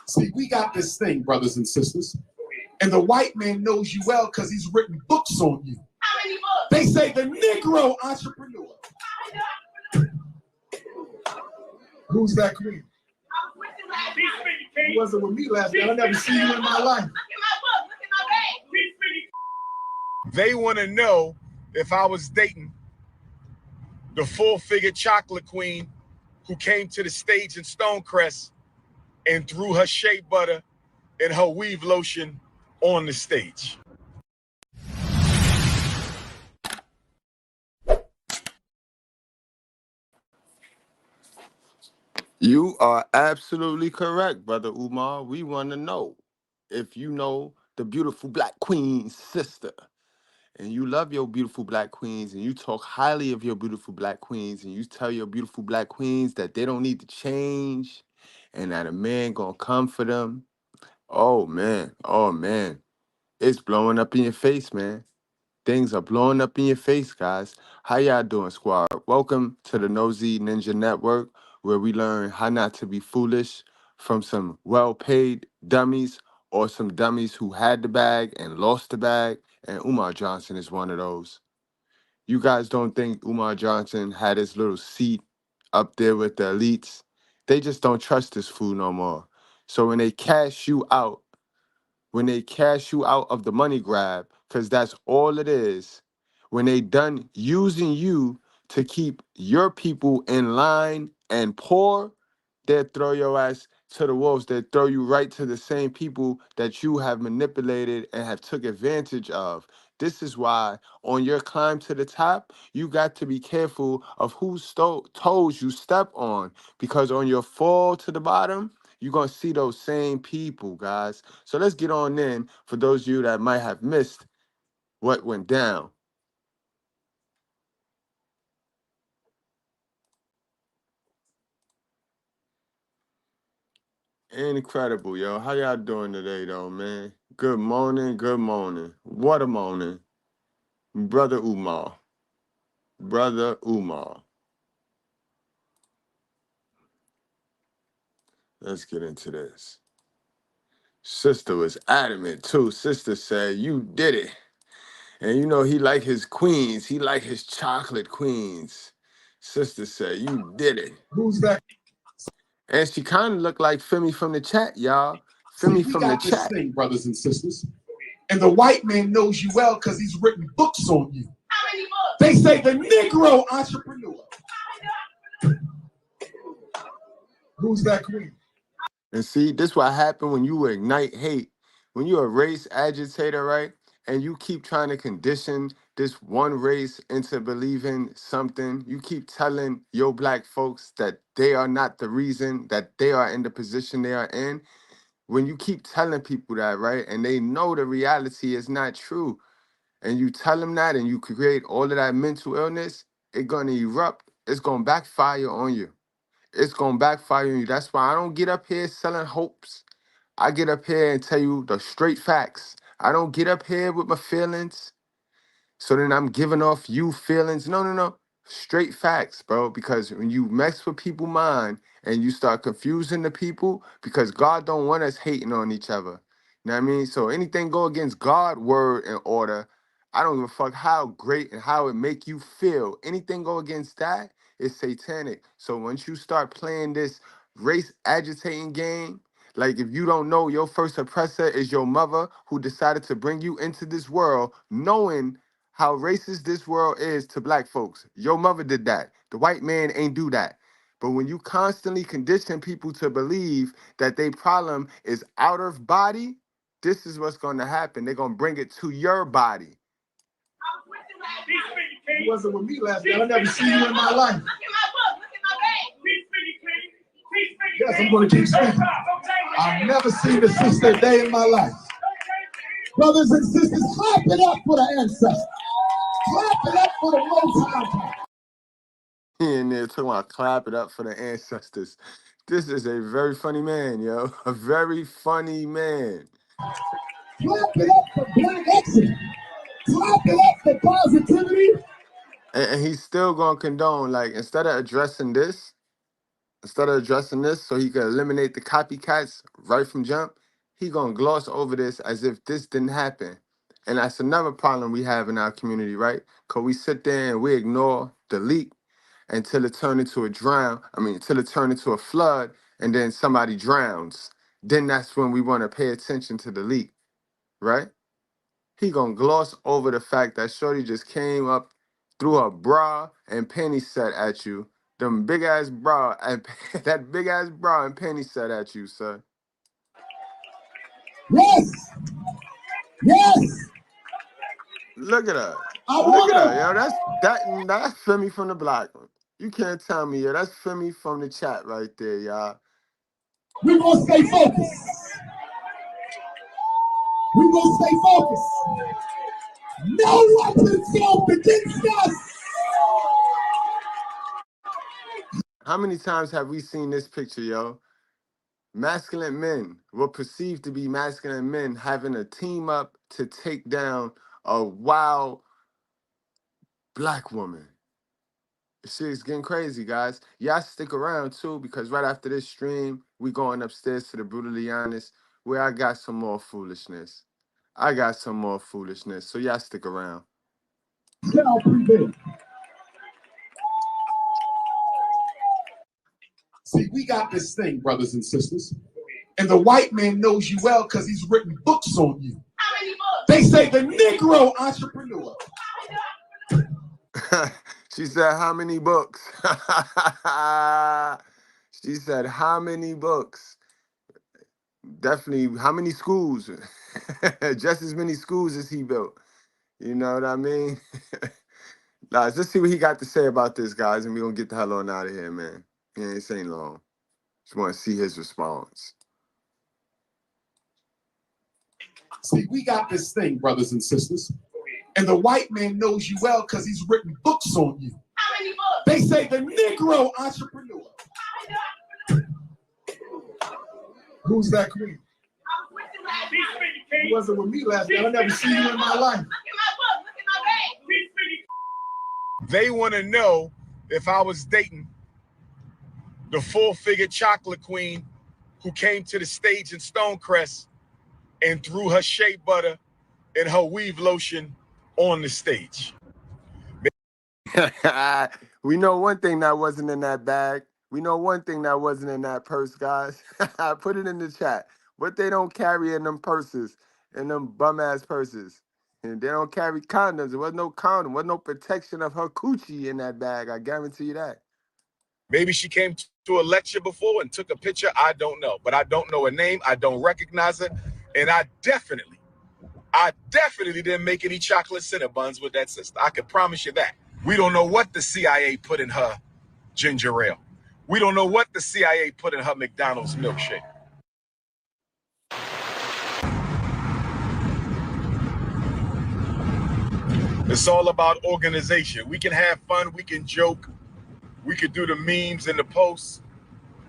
See, we got this thing, brothers and sisters, and the white man knows you well because he's written books on you. How many books? They say the Negro entrepreneur. Who's that queen? I was with you last You night. wasn't with me last night. I never seen you in my life. Look at my book. Look at my bag. They want to know if I was dating the full-figured chocolate queen who came to the stage in Stonecrest and threw her shea butter and her weave lotion on the stage. You are absolutely correct, Brother Umar. We want to know if you know the beautiful black queen's sister, and you love your beautiful black queens, and you talk highly of your beautiful black queens, and you tell your beautiful black queens that they don't need to change and that a man gonna come for them. Oh man, it's blowing up in your face, man. Things are blowing up in your face, guys. How y'all doing, squad? Welcome to the Nosy Ninja Network, where we learn how not to be foolish from some well-paid dummies or some dummies who had the bag and lost the bag, and Umar Johnson is one of those. You guys don't think Umar Johnson had his little seat up there with the elites? They just don't trust this fool no more. So when they cash you out of the money grab, because that's all it is, when they done using you to keep your people in line and poor, they'll throw your ass to the wolves. They'll throw you right to the same people that you have manipulated and have took advantage of. This is why on your climb to the top, you got to be careful of whose toes you step on, because on your fall to the bottom, you're going to see those same people, guys. So let's get on in for those of you that might have missed what went down. Incredible, yo. How y'all doing today, though, man? Good morning, good morning. What a morning. Brother Umar. Brother Umar. Let's get into this. Sister was adamant, too. Sister said, you did it. And you know, he like his queens. He like his chocolate queens. Sister said, you did it. Who's that? And she kind of looked like Femi from the chat, y'all. See, Femi we from the got this chat. thing, brothers and sisters, and the white man knows you well because he's written books on you. How many books? They say the Negro entrepreneur. Who's that queen? And see, this what happened when you ignite hate. When you're a race agitator, right? And you keep trying to condition this one race into believing something. You keep telling your black folks that they are not the reason that they are in the position they are in. When you keep telling people that, right? And they know the reality is not true. And you tell them that and you create all of that mental illness, it's going to erupt. It's going to backfire on you. It's going to backfire on you. That's why I don't get up here selling hopes. I get up here and tell you the straight facts. I don't get up here with my feelings. So then I'm giving off you feelings. No. Straight facts, bro. Because when you mess with people's mind and you start confusing the people, because God don't want us hating on each other. You know what I mean? So anything go against God, word, and order, I don't give a fuck how great and how it make you feel. Anything go against that is satanic. So once you start playing this race agitating game, like if you don't know your first oppressor is your mother who decided to bring you into this world knowing how racist this world is to black folks. Your mother did that. The white man ain't do that. But when you constantly condition people to believe that their problem is out of body, this is what's going to happen. They're going to bring it to your body. I was with you last night. You wasn't with me last night. I never seen you in my life. Look at my book. Look at my bag. Yes, I'm going to keep speaking. I've never seen a sister a day in my life. Brothers and sisters, clap it up for the ancestors. Clap it up for the Most High. He in there talking about clap it up for the ancestors. This is a very funny man, yo. A very funny man. Clap it up for black excellence. Clap it up for positivity. And he's still going to condone, like, instead of addressing this, Instead of addressing this so he can eliminate the copycats right from jump, he gonna gloss over this as if this didn't happen. And that's another problem we have in our community, right? Cause we sit there and we ignore the leak until it turned into a drown. I mean, until it turned into a flood and then somebody drowns. Then that's when we want to pay attention to the leak, right? He gonna gloss over the fact that Shorty just came up threw her bra and panty set at you. Them big ass bra and that big ass bra and panty set at you, sir. Yes, yes. Look at her. I Look at her, wanna. yo. That's Femi from the block. You can't tell me, yo. That's Femi from the chat right there, y'all. We gonna stay focused. We gonna stay focused. No weapon formed against us. How many times have we seen this picture, yo? Masculine men, what perceived to be masculine men, having a team up to take down a wild black woman. Shit's getting crazy, guys. Y'all stick around too, because right after this stream, we going upstairs to the Brutally Honest, where I got some more foolishness. I got some more foolishness, so y'all stick around. Shall prevail. See, we got this thing, brothers and sisters, and the white man knows you well because he's written books on you. How many books? They say the Negro entrepreneur. She said, how many books? She said, how many books? Definitely, how many schools? Just as many schools as he built. You know what I mean? Nah, let's see what he got to say about this, guys, and we're going to get the hell on out of here, man. He ain't saying long. Just want to see his response. See, we got this thing, brothers and sisters, and the white man knows you well because he's written books on you. How many books? They say the Negro entrepreneur. Who's that queen? I was with you last night. You wasn't with me last night. I never seen you in my life. Look at my book. Look at my bag. They want to know if I was dating the full-figured chocolate queen who came to the stage in Stonecrest and threw her shea butter and her weave lotion on the stage. We know one thing that wasn't in that bag. We know one thing that wasn't in that purse, guys. Put it in the chat. What they don't carry in them purses, in them bum-ass purses. And they don't carry condoms. There was no condom. There was no protection of her coochie in that bag. I guarantee you that. Maybe she came to a lecture before and took a picture. I don't know. But I don't know her name. I don't recognize her. And I definitely didn't make any chocolate Cinnabons with that sister. I can promise you that. We don't know what the CIA put in her ginger ale. We don't know what the CIA put in her McDonald's milkshake. It's all about organization. We can have fun. We can joke. We could do the memes and the posts,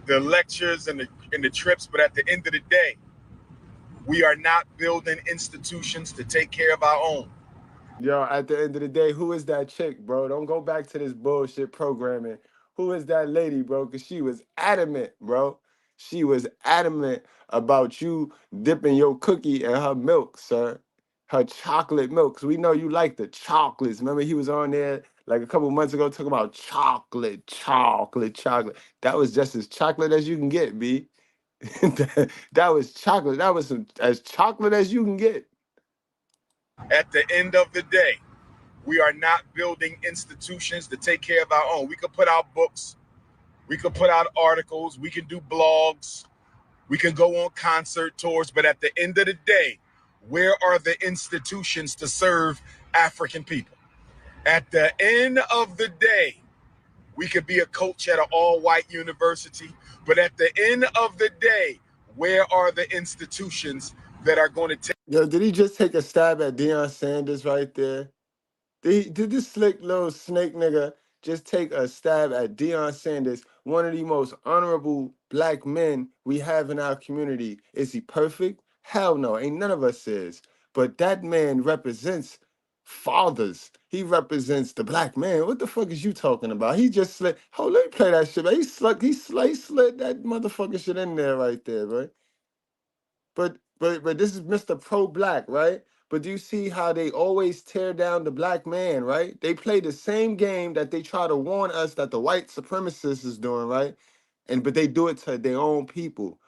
the lectures and the trips. But at the end of the day, we are not building institutions to take care of our own. Yo, at the end of the day, who is that chick, bro? Don't go back to this bullshit programming. Who is that lady, bro? Because she was adamant, bro. She was adamant about you dipping your cookie in her milk, sir. Her chocolate milk. Because we know you like the chocolates. Remember he was on there like a couple months ago talking about chocolate. That was just as chocolate as you can get, B. That was chocolate. That was as chocolate as you can get. At the end of the day, we are not building institutions to take care of our own. We could put out books. We could put out articles. We can do blogs. We can go on concert tours. But at the end of the day, where are the institutions to serve African people? At the end of the day, we could be a coach at an all-white university. But at the end of the day, where are the institutions that are going to take? Yo, did he just take a stab at Deion Sanders right there? Did this slick little snake nigga just take a stab at Deion Sanders, one of the most honorable black men we have in our community? Is he perfect? Hell no, ain't none of us is. But that man represents fathers. He represents the black man. What the fuck is you talking about? He just slid. Hold, let me play that shit, man. He slid that motherfucking shit in there right there, right? But this is Mr. Pro Black, right? But do you see how they always tear down the black man, right? They play the same game that they try to warn us that the white supremacists is doing, right? But they do it to their own people.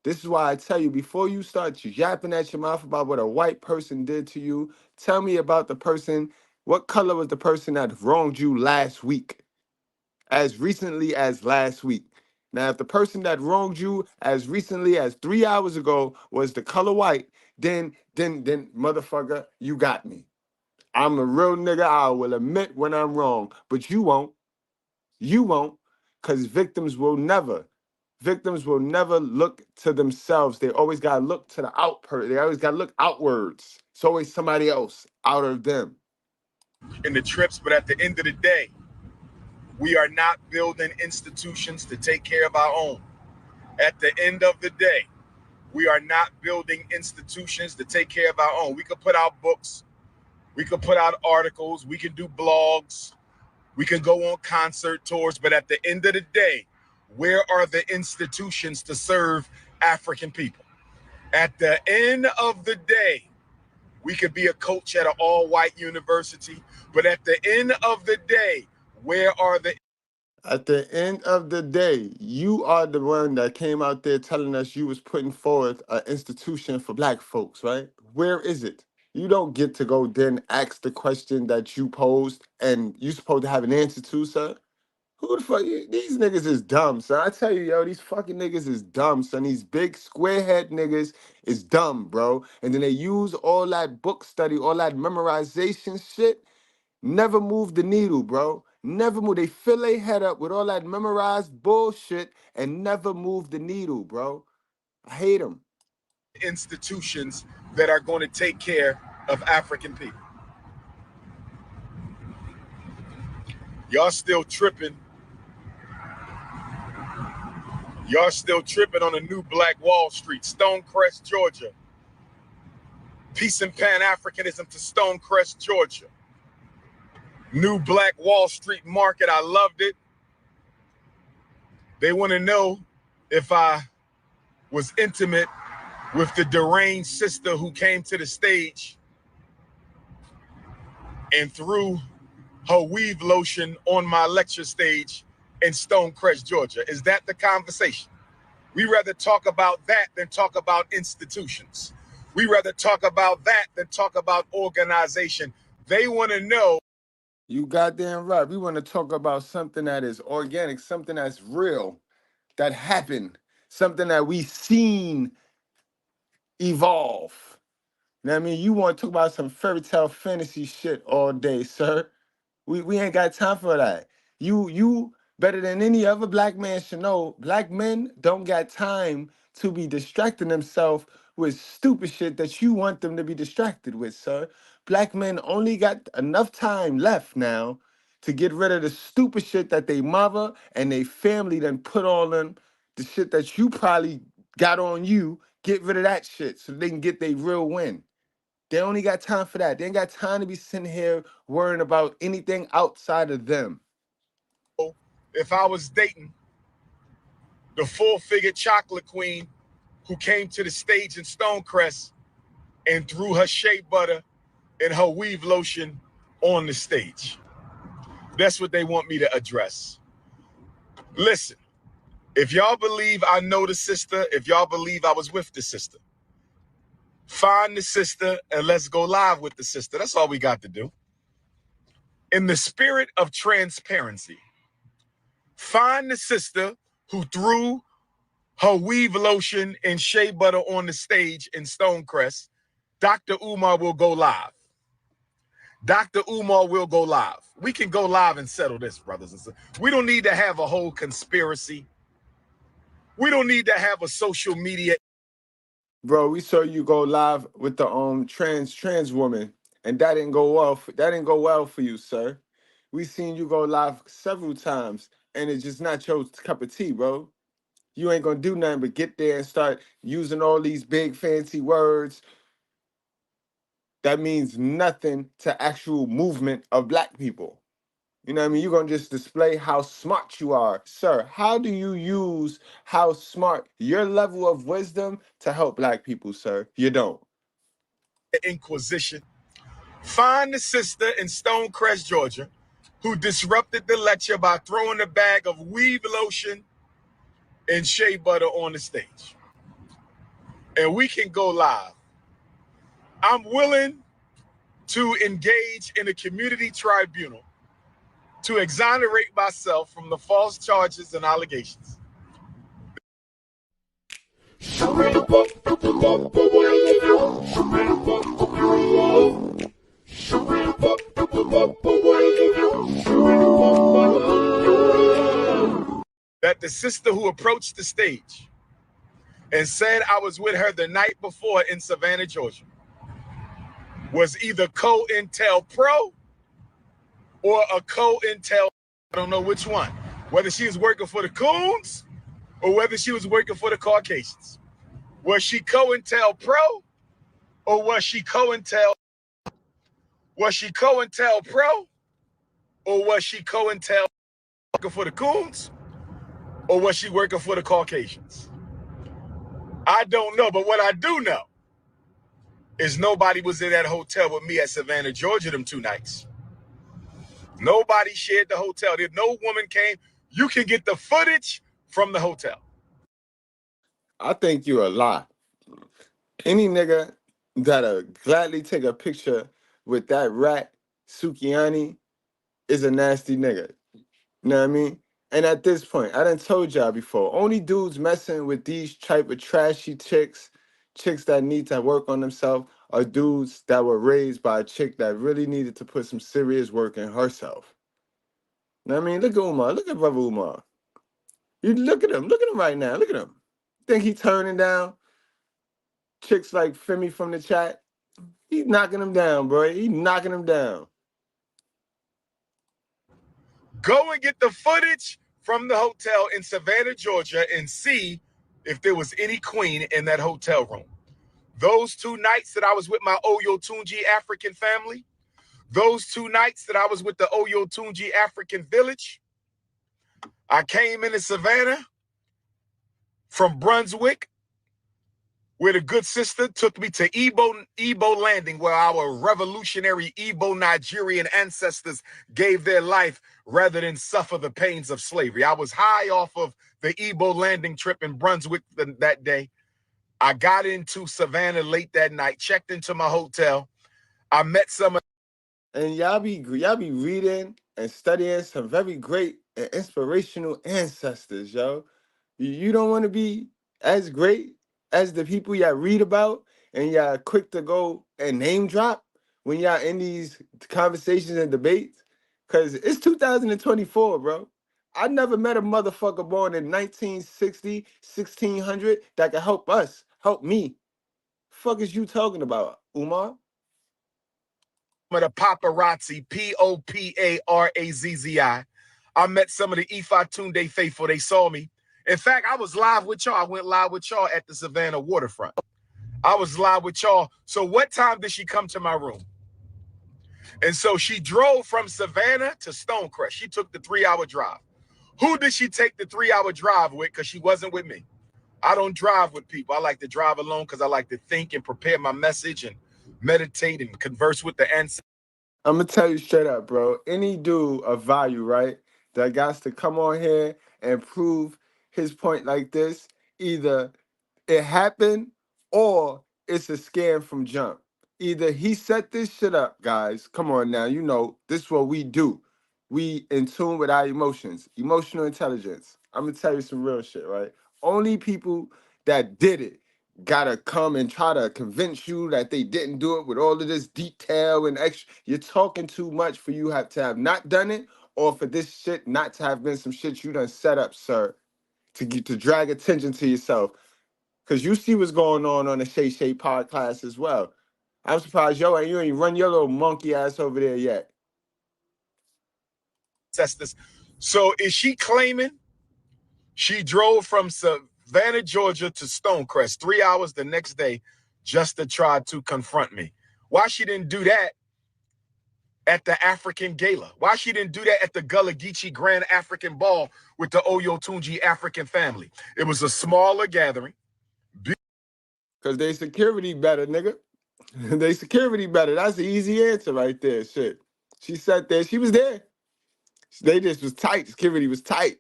This is why I tell you, before you start yapping at your mouth about what a white person did to you, tell me about the person. What color was the person that wronged you last week? As recently as last week. Now, if the person that wronged you as recently as 3 hours ago was the color white, then motherfucker, you got me. I'm a real nigga. I will admit when I'm wrong, but you won't. You won't, because victims will never look to themselves. They always gotta look to the they always gotta look outwards. It's always somebody else out of them. In the trips, but at the end of the day, we are not building institutions to take care of our own. At the end of the day, we are not building institutions to take care of our own. We could put out books, we could put out articles, we can do blogs, we can go on concert tours, but at the end of the day, where are the institutions to serve African people? At the end of the day, we could be a coach at an all-white university, but at the end of the day, where are the... At the end of the day, you are the one that came out there telling us you was putting forth an institution for black folks, right? Where is it? You don't get to go then ask the question that you posed and you supposed to have an answer to, sir. Who the fuck? These niggas is dumb, son. I tell you, yo, these fucking niggas is dumb, son. These big squarehead niggas is dumb, bro. And then they use all that book study, all that memorization shit. Never move the needle, bro. Never move. They fill their head up with all that memorized bullshit and never move the needle, bro. I hate them. institutions that are going to take care of African people? Y'all still tripping. Y'all still tripping on a new Black Wall Street, Stonecrest, Georgia. Peace and Pan-Africanism to Stonecrest, Georgia. New Black Wall Street market. I loved it. They want to know if I was intimate with the deranged sister who came to the stage and threw her weave lotion on my lecture stage in Stonecrest, Georgia. Is that the conversation? We rather talk about that than talk about institutions. We rather talk about that than talk about organization. They want to know. You goddamn right. We want to talk about something that is organic, something that's real, that happened, something that we seen evolve. You know what I mean? You want to talk about some fairy tale fantasy shit all day, sir. We ain't got time for that. You better than any other black man should know, black men don't got time to be distracting themselves with stupid shit that you want them to be distracted with, sir. Black men only got enough time left now to get rid of the stupid shit that they mother and they family done put on them, the shit that you probably got on you, get rid of that shit so they can get their real win. They only got time for that. They ain't got time to be sitting here worrying about anything outside of them. If I was dating the full-figured chocolate queen who came to the stage in Stonecrest and threw her shea butter and her weave lotion on the stage. That's what they want me to address. Listen, if y'all believe I know the sister, if y'all believe I was with the sister, find the sister and let's go live with the sister. That's all we got to do. In the spirit of transparency, find the sister who threw her weave lotion and shea butter on the stage in Stonecrest. Dr. Umar will go live. Dr. Umar will go live. We can go live and settle this, brothers and sisters. We don't need to have a whole conspiracy. We don't need to have a social media. Bro, we saw you go live with the trans woman, and that didn't go well. That didn't go well for you, sir. We seen you go live several times, and it's just not your cup of tea, bro. You ain't gonna do nothing but get there and start using all these big fancy words. that means nothing to actual movement of black people. You know what I mean? You're going to just display how smart you are. Sir, how do you use how smart your level of wisdom to help black people, sir? You don't. Inquisition. Find the sister in Stonecrest, Georgia, who disrupted the lecture by throwing a bag of weave lotion and shea butter on the stage. And we can go live. I'm willing to engage in a community tribunal to exonerate myself from the false charges and allegations. That the sister who approached the stage and said I was with her the night before in Savannah, Georgia, was either co-intel pro or a co-intel, I don't know which one, whether she was working for the Coons or whether she was working for the Caucasians. Was she co-intel pro or was she co-intel? Was she co-intel pro or was she co-intel working for the Coons or was she working for the Caucasians? I don't know, but what I do know is nobody was in that hotel with me at Savannah, Georgia, them 2 nights. Nobody shared the hotel. No woman came. You can get the footage from the hotel. I think you a lie. Any nigga that'll gladly take a picture with that rat, Sukiani, is a nasty nigga. You know what I mean? And at this point, I done told y'all before, only dudes messing with these type of trashy chicks that need to work on themselves, are dudes that were raised by a chick that really needed to put some serious work in herself. You know what I mean? Look at Umar. Look at brother Umar. You look at him. Look at him right now. Look at him. Think he turning down chicks like Femi from the chat? He's knocking them down, bro. He's knocking them down. Go and get the footage from the hotel in Savannah, Georgia, and see if there was any queen in that hotel room. Those 2 nights that I was with my Oyo Tunji African family, those 2 nights that I was with the Oyo Tunji African village, I came into Savannah from Brunswick, where the good sister took me to Igbo landing, where our revolutionary Igbo Nigerian ancestors gave their life rather than suffer the pains of slavery. I was high off of the Igbo landing trip in Brunswick that day. I got into Savannah late that night, checked into my hotel. I met some of... And y'all be reading and studying some very great and inspirational ancestors, yo. You don't want to be as great as the people y'all read about and y'all quick to go and name drop when y'all in these conversations and debates. Because it's 2024, bro. I never met a motherfucker born in 1960, 1600 that could help us, help me. Fuck is you talking about, Umar? the paparazzi, Popparazzi. I met some of the Ifa Tunde faithful. They saw me. In fact, I was live with y'all. I went live with y'all at the Savannah waterfront. I was live with y'all. So what time did she come to my room? And so she drove from Savannah to Stonecrest. She took the 3-hour drive. Who did she take the 3-hour drive with? Because she wasn't with me. I don't drive with people. I like to drive alone because I like to think and prepare my message and meditate and converse with the ancestors. I'm going to tell you straight up, bro. Any dude of value, right, that got to come on here and prove his point like this, either it happened or it's a scam from jump. Either he set this shit up, guys. Come on now. You know, this is what we do. We in tune with our emotions, emotional intelligence. I'm going to tell you some real shit, right? Only people that did it gotta come and try to convince you that they didn't do it with all of this detail and extra. You're talking too much for you to have not done it, or for this shit not to have been some shit you done set up, sir, to drag attention to yourself. Because you see what's going on the Shay Shay podcast as well. I'm surprised you ain't run your little monkey ass over there yet. So is she claiming she drove from Savannah, Georgia to Stonecrest 3 hours the next day just to try to confront me? Why she didn't do that at the African Gala? Why she didn't do that at the Gullah Geechee Grand African Ball with the Oyotunji African family? It was a smaller gathering. Because they security better, nigga. They security better. That's the easy answer right there. Shit. She sat there. She was there. They just was tight. Security was tight.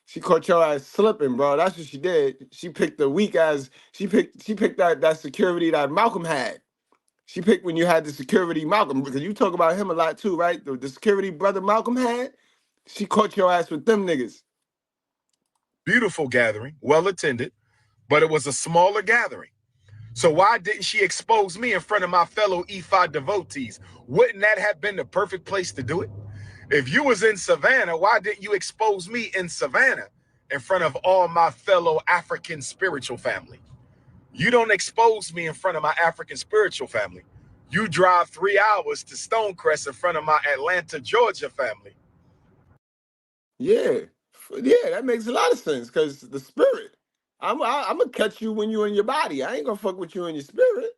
She caught your ass slipping, bro. That's what she did. She picked the weak ass. She picked that security that Malcolm had. She picked when you had the security Malcolm, because you talk about him a lot too, right? The security brother Malcolm had. She caught your ass with them niggas. Beautiful gathering, well attended, but it was a smaller gathering. So why didn't she expose me in front of my fellow Ifa devotees? Wouldn't that have been the perfect place to do it? If you was in Savannah, why didn't you expose me in Savannah in front of all my fellow African spiritual family? You don't expose me in front of my African spiritual family. You drive 3 hours to Stonecrest in front of my Atlanta, Georgia family. Yeah, that makes a lot of sense, because the spirit. I'm gonna catch you when you're in your body. I ain't gonna fuck with you in your spirit.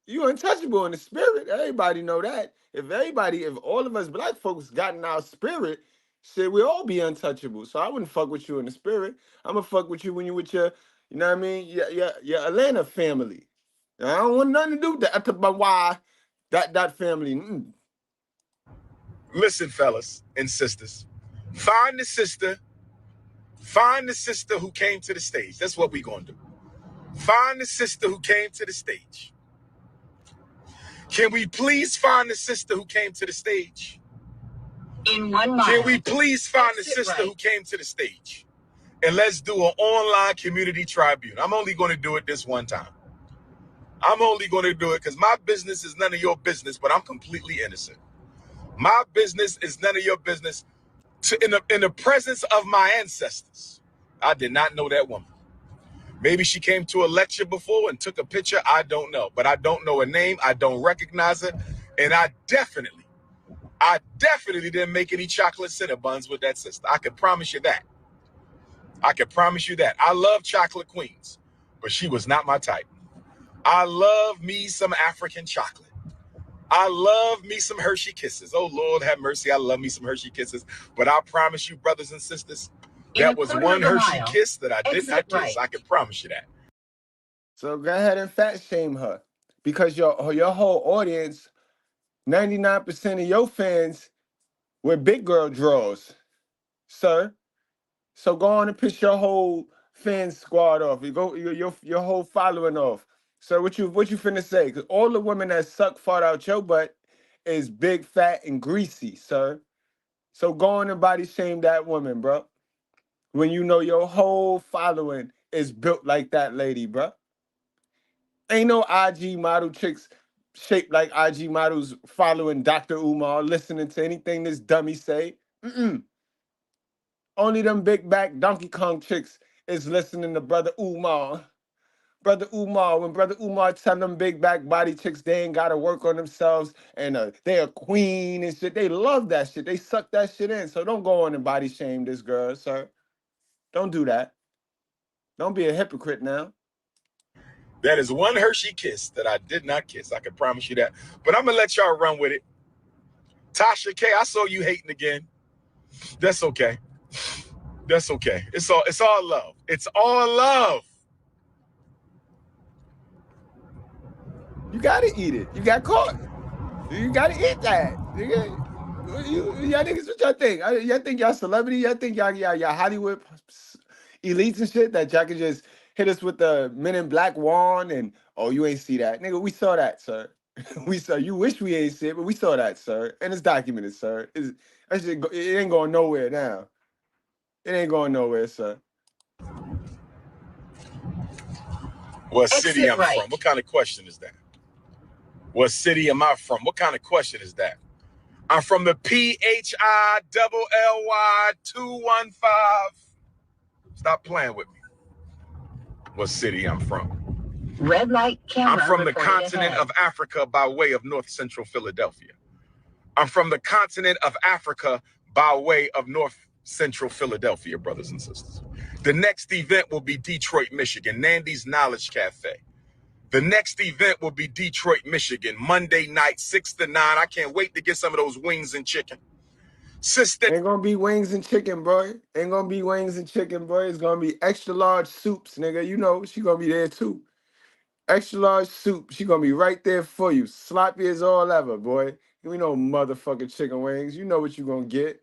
You untouchable in the spirit. Everybody know that. If all of us black folks got in our spirit, shit, we all be untouchable. So I wouldn't fuck with you in the spirit. I'm gonna fuck with you when you with your, you know what I mean, your Atlanta family. And I don't want nothing to do with that. About why that family. Listen, fellas and sisters, find the sister who came to the stage. That's what we gonna do. Find the sister who came to the stage. Can we please find the sister who came to the stage? In 1 mile. Can we please find the sister who came to the stage? And let's do an online community tribune. I'm only going to do it this one time. I'm only going to do it because my business is none of your business, but I'm completely innocent. My business is none of your business. In the presence of my ancestors, I did not know that woman. Maybe she came to a lecture before and took a picture. I don't know. But I don't know her name. I don't recognize her. And I definitely didn't make any chocolate Cinnabons with that sister. I can promise you that. I can promise you that. I love chocolate queens, but she was not my type. I love me some African chocolate. I love me some Hershey Kisses. Oh, Lord have mercy. I love me some Hershey Kisses. But I promise you, brothers and sisters, that was one Hershey kiss that I did not kiss. I can promise you that. So go ahead and fat shame her, because your whole audience, 99% of your fans were big girl draws, sir. So go on and piss your whole fan squad off. You go your whole following off. So what you finna say? Because all the women that suck fart out your butt is big, fat, and greasy, sir. So go on and body shame that woman, bro. When you know your whole following is built like that lady, bro. Ain't no IG model chicks shaped like IG models following Dr. Umar, listening to anything this dummy say. Only them big back Donkey Kong chicks is listening to Brother Umar. Brother Umar, when Brother Umar tell them big back body chicks they ain't gotta work on themselves and they a queen and shit, they love that shit. They suck that shit in. So don't go on and body shame this girl, sir. Don't do that. Don't be a hypocrite now. That is one Hershey kiss that I did not kiss. I can promise you that. But I'm going to let y'all run with it. Tasha K, I saw you hating again. That's okay. That's okay. It's all love. It's all love. You gotta eat it. You got caught. You gotta eat that. Y'all niggas, what y'all think? Y'all think y'all celebrity? Y'all think y'all Hollywood elites and shit that y'all can just hit us with the Men in Black wand and, oh, you ain't see that. Nigga, we saw that, sir. We saw, you wish we ain't see it, but we saw that, sir. And it's documented, sir. It ain't going nowhere now. It ain't going nowhere, sir. What city I'm from? What kind of question is that? What city am I from? What kind of question is that? I'm from the PHILLY 215. Stop playing with me. What city I'm from? Red light camera. I'm from the continent of Africa by way of North Central Philadelphia. I'm from the continent of Africa by way of North Central Philadelphia, brothers and sisters. The next event will be Detroit, Michigan, Nandy's Knowledge Cafe. The next event will be Detroit, Michigan, Monday night, 6 to 9. I can't wait to get some of those wings and chicken. Sister. Ain't gonna be wings and chicken, boy. Ain't gonna be wings and chicken, boy. It's gonna be extra large soups, nigga. You know, she gonna be there too. Extra large soup. She gonna be right there for you. Sloppy as all ever, boy. You know motherfucking chicken wings. You know what you gonna get.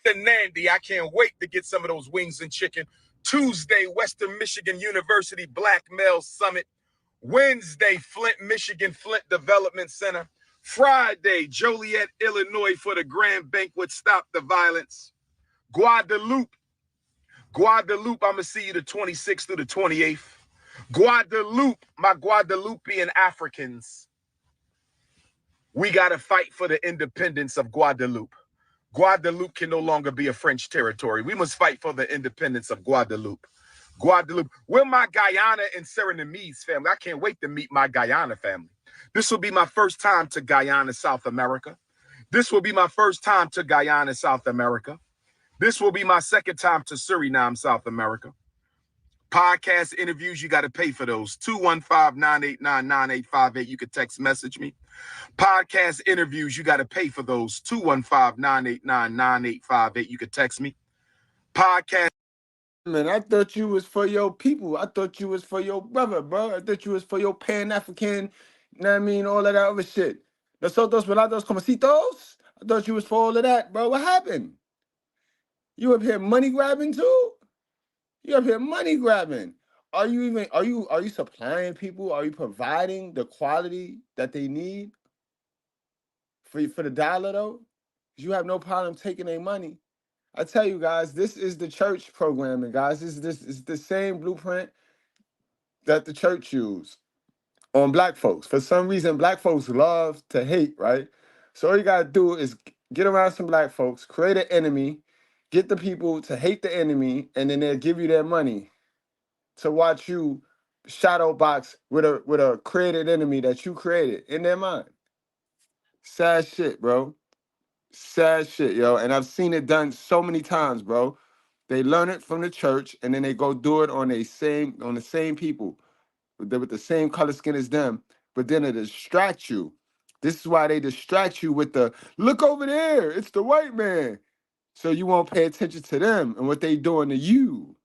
Nandy, I can't wait to get some of those wings and chicken. Tuesday, Western Michigan University Black Male Summit. Wednesday, Flint, Michigan, Flint Development Center. Friday, Joliet, Illinois for the Grand Banquet, Stop the Violence. Guadalupe, I'm going to see you the 26th through the 28th. Guadalupe, my Guadalupean Africans. We got to fight for the independence of Guadeloupe. Guadeloupe can no longer be a French territory. We must fight for the independence of Guadeloupe. Guadeloupe. We're my Guyana and Surinamese family. I can't wait to meet my Guyana family. This will be my first time to Guyana, South America. This will be my first time to Guyana, South America. This will be my second time to Suriname, South America. Podcast interviews, you got to pay for those. 215-989-9858. You can text message me. Podcast interviews, you got to pay for those. 215-989-9858. You can text me. Podcast. Man, I thought you was for your people. I thought you was for your brother, bro. I thought you was for your Pan-African, you know what I mean, all of that other shit. Nosotros velados comecitos. I thought you was for all of that, bro. What happened? You up here money grabbing too? You up here money grabbing. Are you supplying people? Are you providing the quality that they need for the dollar though? You have no problem taking their money. I tell you guys, this is the church programming, guys. This is the same blueprint that the church used on black folks. For some reason, black folks love to hate, right? So all you gotta do is get around some black folks, create an enemy, get the people to hate the enemy, and then they'll give you their money to watch you shadow box with a created enemy that you created in their mind. Sad shit, bro. Sad shit, yo. And I've seen it done so many times, bro. They learn it from the church, and then they go do it on the same people with the same color skin as them. But then it distracts you. This is why they distract you with the look over there. It's the white man. So you won't pay attention to them and what they doing to you.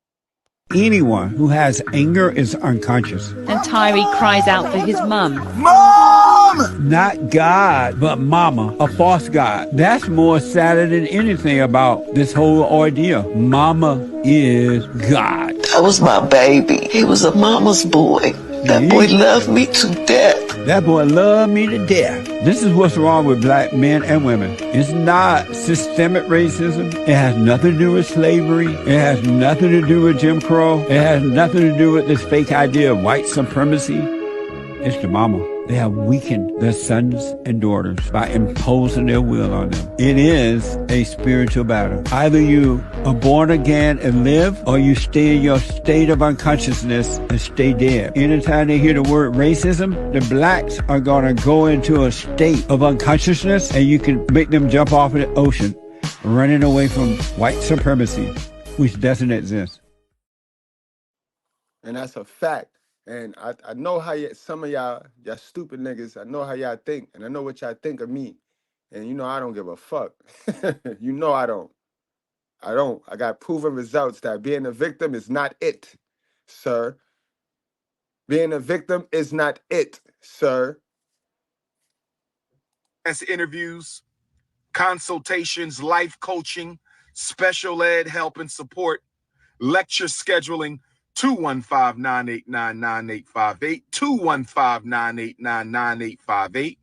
Anyone who has anger is unconscious. And Tyree cries out for his mum. Mom! Not God, but Mama, a false God. That's more sadder than anything about this whole ordeal. Mama is God. That was my baby. He was a mama's boy. That boy loved me to death. That boy loved me to death. This is what's wrong with black men and women. It's not systemic racism. It has nothing to do with slavery. It has nothing to do with Jim Crow. It has nothing to do with this fake idea of white supremacy. It's the mama. They have weakened their sons and daughters by imposing their will on them. It is a spiritual battle. Either you are born again and live, or you stay in your state of unconsciousness and stay dead. Anytime they hear the word racism, the blacks are going to go into a state of unconsciousness, and you can make them jump off of the ocean, running away from white supremacy, which doesn't exist. And that's a fact. And I know how some of y'all stupid niggas, I know how y'all think, and I know what y'all think of me. And you know I don't give a fuck. You know I don't. I got proven results that being a victim is not it, sir. Being a victim is not it, sir. As interviews, consultations, life coaching, special ed help and support, lecture scheduling, 215-989-9858, 215-989-9858.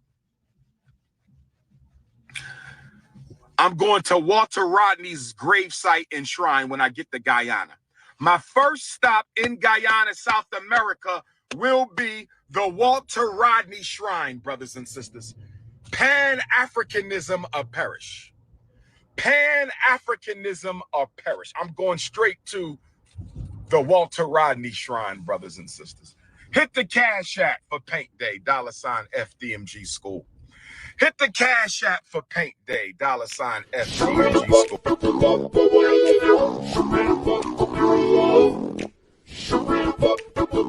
I'm going to Walter Rodney's gravesite and shrine when I get to Guyana. My first stop in Guyana, South America, will be the Walter Rodney Shrine, brothers and sisters. Pan-Africanism or perish. Pan-Africanism or perish. I'm going straight to the Walter Rodney Shrine, brothers and sisters. Hit the Cash App for Paint Day, $FDMG School. Hit the Cash App for Paint Day, $FDMG School. See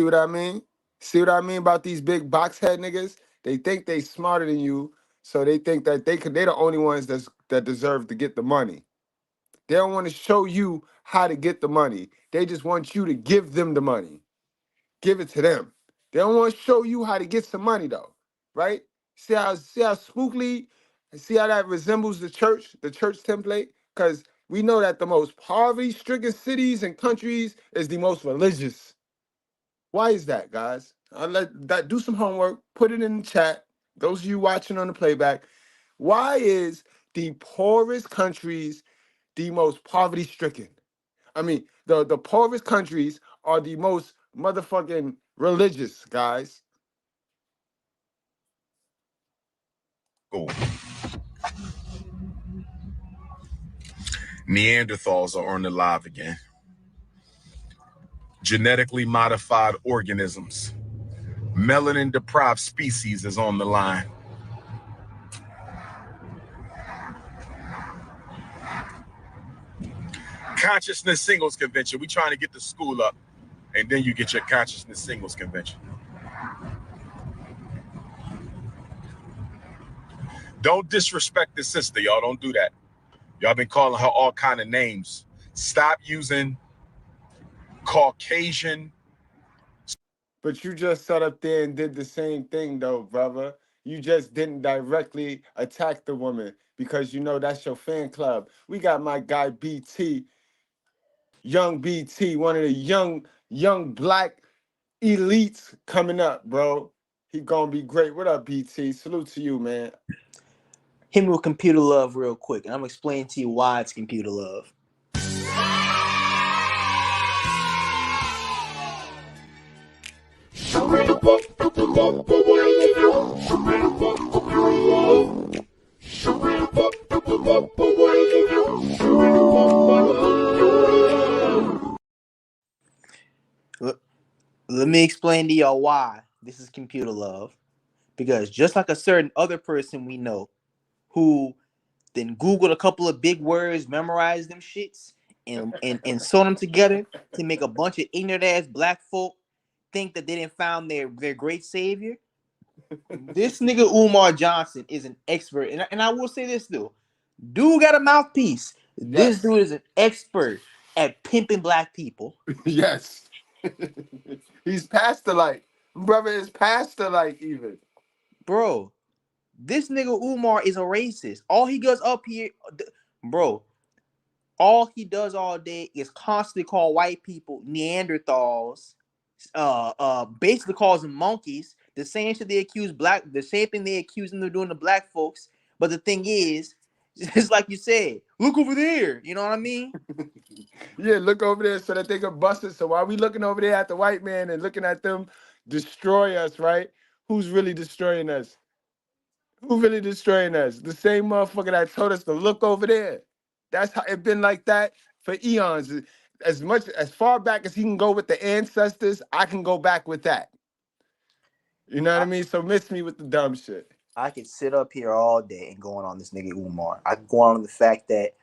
what I mean? See what I mean about these big box head niggas? They think they smarter than you, so they think that they're the only ones that deserve to get the money. They don't want to show you how to get the money. They just want you to give them the money. Give it to them. They don't want to show you how to get some money though, right? See how spookily, see how that resembles the church template? Because we know that the most poverty-stricken cities and countries is the most religious. Why is that, guys? I'll let that do some homework. Put it in the chat. Those of you watching on the playback, why is the poorest countries the most poverty-stricken? I mean, the poorest countries are the most motherfucking religious, guys. Cool. Neanderthals are on the live again. Genetically modified organisms. Melanin deprived species is on the line. Consciousness Singles Convention. We trying to get the school up, and then you get your Consciousness Singles Convention. Don't disrespect the sister, y'all. Don't do that. Y'all been calling her all kind of names. Stop using Caucasian. But you just sat up there and did the same thing, though, brother. You just didn't directly attack the woman because you know that's your fan club. We got my guy BT, young BT, one of the young black elites coming up, bro. He gonna be great. What up, BT? Salute to you, man. Hit me with computer love real quick, and I'm gonna explain to you why it's computer love. Let me explain to y'all why this is computer love. Because just like a certain other person we know who then Googled a couple of big words, memorized them shits, and sew them together to make a bunch of ignorant ass black folk think that they didn't found their great savior. This nigga Umar Johnson is an expert, and I will say this though, dude got a mouthpiece. This Yes. dude is an expert at pimping black people. Yes. He's past the light. Brother is past the light even. Bro, this nigga Umar is a racist. All he does up here, bro, all he does all day is constantly call white people Neanderthals, basically calls them monkeys. The same shit they accuse the same thing they accuse them of doing to black folks. But the thing is, it's like you said, look over there. You know what I mean? Yeah, look over there so that they can bust it. So while we looking over there at the white man and looking at them destroy us, right? Who's really destroying us? Who really destroying us? The same motherfucker that told us to look over there. That's how it been like that for eons. As far back as he can go with the ancestors, I can go back with that. You know what I mean? So miss me with the dumb shit. I could sit up here all day and go on this nigga Umar. I could go on the fact that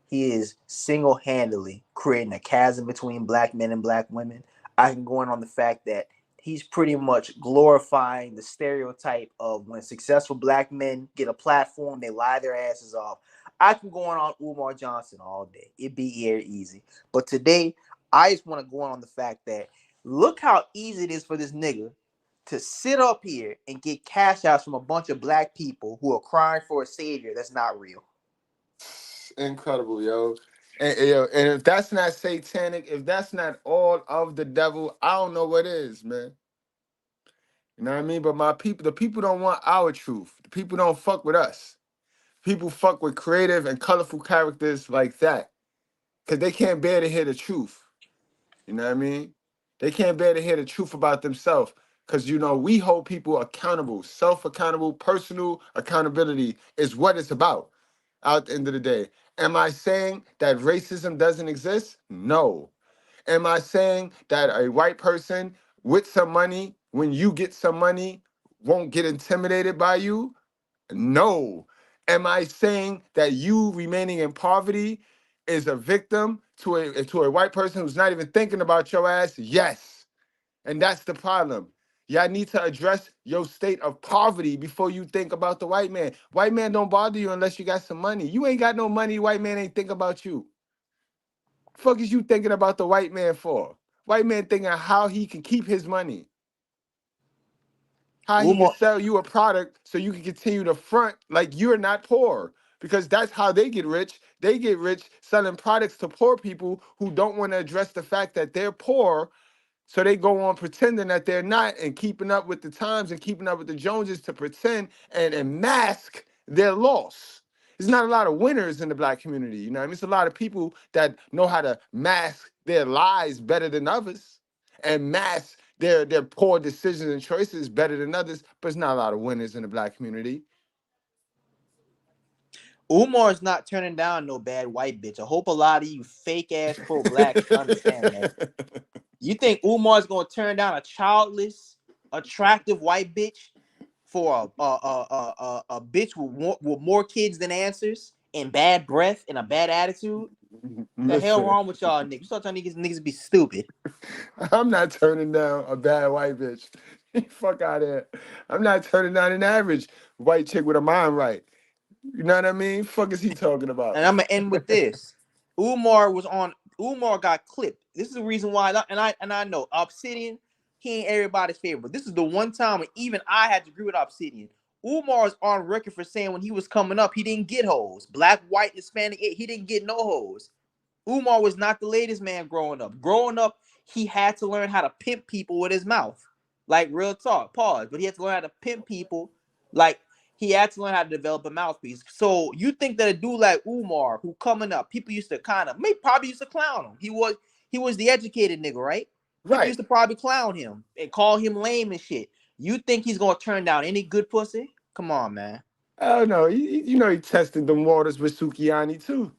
he is single-handedly creating a chasm between black men and black women. I can go on the fact that he's pretty much glorifying the stereotype of when successful black men get a platform, they lie their asses off. I can go on Umar Johnson all day. It'd be easy. But today, I just want to go on the fact that look how easy it is for this nigga to sit up here and get cash outs from a bunch of black people who are crying for a savior that's not real. Incredible, yo. And if that's not satanic, if that's not all of the devil, I don't know what is, man. You know what I mean? But the people don't want our truth. The people don't fuck with us. People fuck with creative and colorful characters like that. Because they can't bear to hear the truth. You know what I mean? They can't bear to hear the truth about themselves. Because, you know, we hold people accountable. Self-accountable, personal accountability is what it's about at the end of the day. Am I saying that racism doesn't exist? No. Am I saying that a white person with some money, when you get some money, won't get intimidated by you? No. Am I saying that you remaining in poverty is a victim to a white person who's not even thinking about your ass? Yes. And that's the problem. Y'all need to address your state of poverty before you think about the white man. White man don't bother you unless you got some money. You ain't got no money, white man ain't think about you. Fuck is you thinking about the white man for? White man thinking how he can keep his money. How he can Umar, sell you a product so you can continue to front like you're not poor. Because that's how they get rich. They get rich selling products to poor people who don't want to address the fact that they're poor. So they go on pretending that they're not and keeping up with the times and keeping up with the Joneses to pretend and mask their loss. There's not a lot of winners in the black community. You know what I mean? It's a lot of people that know how to mask their lies better than others and mask their poor decisions and choices better than others, but it's not a lot of winners in the black community. Umar's not turning down no bad white bitch. I hope a lot of you fake ass pro blacks understand that. You think Umar's gonna turn down a childless, attractive white bitch for a bitch with more kids than answers and bad breath and a bad attitude? The hell Listen, wrong with y'all niggas? You start telling niggas be stupid. I'm not turning down a bad white bitch. Fuck out of here. I'm not turning down an average white chick with a mind right. You know what I mean? Fuck is he talking about? And I'm gonna end with this. Umar got clipped. This is the reason why. I know Obsidian, he ain't everybody's favorite. But this is the one time when even I had to agree with Obsidian. Umar's on record for saying when he was coming up, he didn't get hoes. Black, white, Hispanic, he didn't get no hoes. Umar was not the latest man growing up. Growing up, he had to learn how to pimp people with his mouth. Like real talk, pause. But he had to learn how to pimp people. Like he had to learn how to develop a mouthpiece. So you think that a dude like Umar, who coming up, people used to probably used to clown him. He was the educated nigga, right? People Right. used to probably clown him and call him lame and shit. You think he's gonna turn down any good pussy? Come on, man. I don't know. You know he tested them waters with Sukiani too.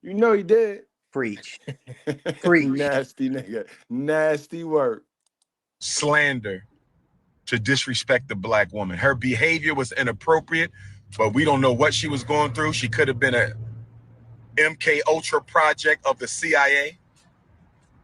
You know he did. Preach. Preach. Nasty nigga. Nasty work. Slander to disrespect the black woman. Her behavior was inappropriate, but we don't know what she was going through. She could have been a MK Ultra project of the CIA.